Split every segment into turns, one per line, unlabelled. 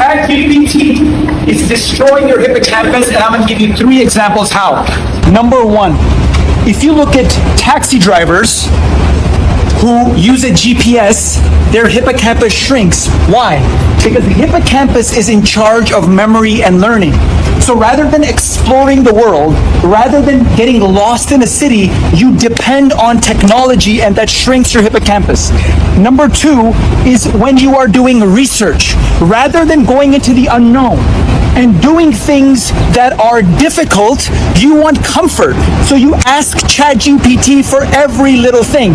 ChatGPT is destroying your hippocampus, and I'm going to give you 3 examples how. Number 1, if you look at taxi drivers who use a GPS, their hippocampus shrinks. Why? Because the hippocampus is in charge of memory and learning. So rather than exploring the world, rather than getting lost in a city, you depend on technology, and that shrinks your hippocampus. Number 2 is when you are doing research, rather than going into the unknown and doing things that are difficult, you want comfort. So you ask ChatGPT for every little thing.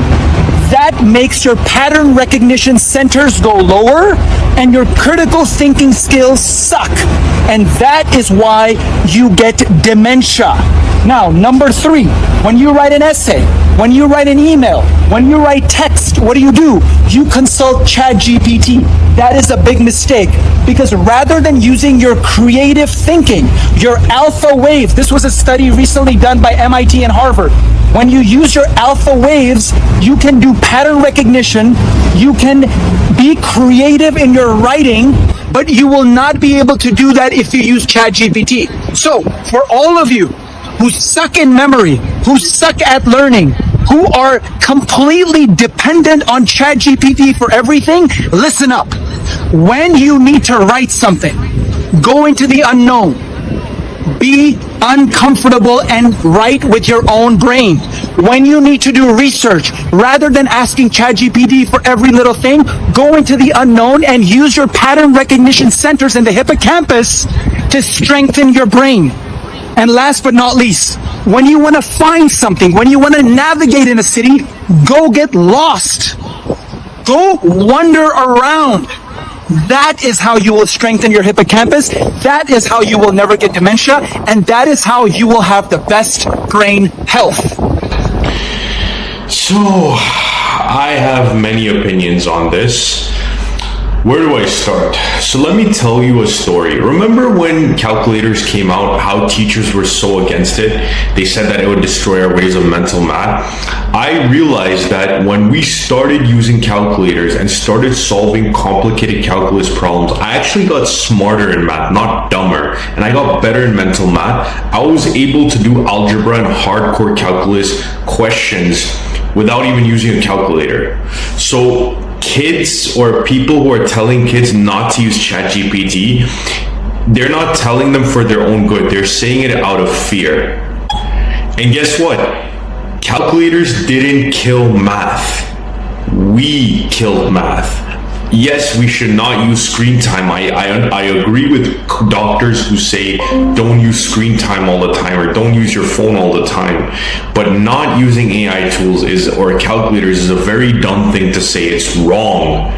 That makes your pattern recognition centers go lower and your critical thinking skills suck. And that is why you get dementia. Now, number 3, when you write an essay, when you write an email, when you write text, what do? You consult ChatGPT. That is a big mistake, because rather than using your creative thinking, your alpha waves, this was a study recently done by MIT and Harvard. When you use your alpha waves, you can do pattern recognition, you can be creative in your writing, but you will not be able to do that if you use ChatGPT. So, for all of you who suck in memory, who suck at learning, who are completely dependent on ChatGPT for everything, listen up. When you need to write something, go into the unknown. Be uncomfortable and write with your own brain. When you need to do research, rather than asking ChatGPT for every little thing, go into the unknown and use your pattern recognition centers in the hippocampus to strengthen your brain. And last but not least, when you want to find something, when you want to navigate in a city, go get lost. Go wander around. That is how you will strengthen your hippocampus. That is how you will never get dementia. And that is how you will have the best brain health.
So, I have many opinions on this. Where do I start? So let me tell you a story. Remember when calculators came out, how teachers were so against it? They said that it would destroy our ways of mental math. I realized that when we started using calculators and started solving complicated calculus problems, I actually got smarter in math, not dumber. And I got better in mental math. I was able to do algebra and hardcore calculus questions without even using a calculator. So kids or people who are telling kids not to use ChatGPT, they're not telling them for their own good. They're saying it out of fear. And guess what? Calculators didn't kill math. We killed math. Yes, we should not use screen time. I agree with doctors who say don't use screen time all the time or don't use your phone all the time. But not using AI tools or calculators is a very dumb thing to say. It's wrong.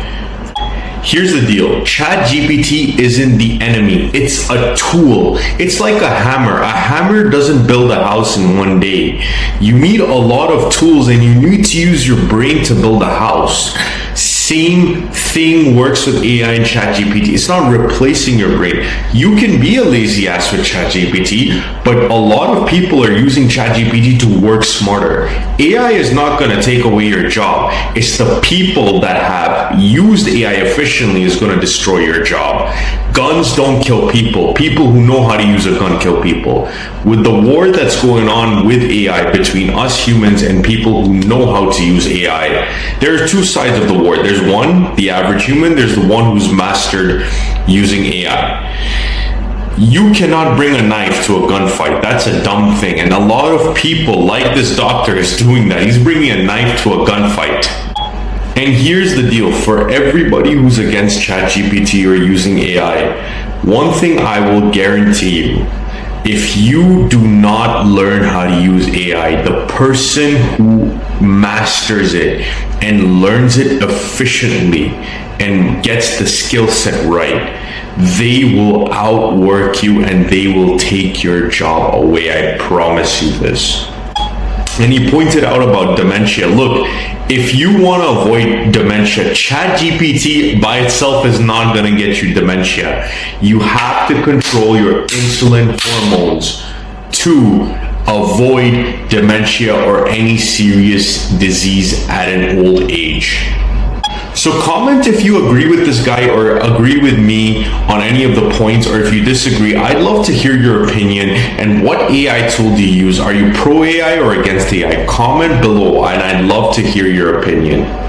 Here's the deal. ChatGPT isn't the enemy. It's a tool. It's like a hammer. A hammer doesn't build a house in one day. You need a lot of tools and you need to use your brain to build a house. Same thing works with AI and ChatGPT. It's not replacing your brain. You can be a lazy ass with ChatGPT, but a lot of people are using ChatGPT to work smarter. AI is not going to take away your job. It's the people that have used AI efficiently is going to destroy your job. Guns don't kill people. People who know how to use a gun kill people. With the war that's going on with AI between us humans and people who know how to use AI, there are 2 sides of the war. There's one, the average human. There's the one who's mastered using AI. You cannot bring a knife to a gunfight. That's a dumb thing. And a lot of people, like this doctor, is doing that. He's bringing a knife to a gunfight. And here's the deal. For everybody who's against ChatGPT or using AI, one thing I will guarantee you, if you do not learn how to use AI, the person who masters it and learns it efficiently and gets the skill set right, they will outwork you and they will take your job away. I promise you this. And he pointed out about dementia. Look, if you want to avoid dementia, ChatGPT by itself is not going to get you dementia. You have to control your insulin hormones to avoid dementia or any serious disease at an old age. So comment if you agree with this guy or agree with me on any of the points, or if you disagree. I'd love to hear your opinion. And what AI tool do you use? Are you pro AI or against AI? Comment below and I'd love to hear your opinion.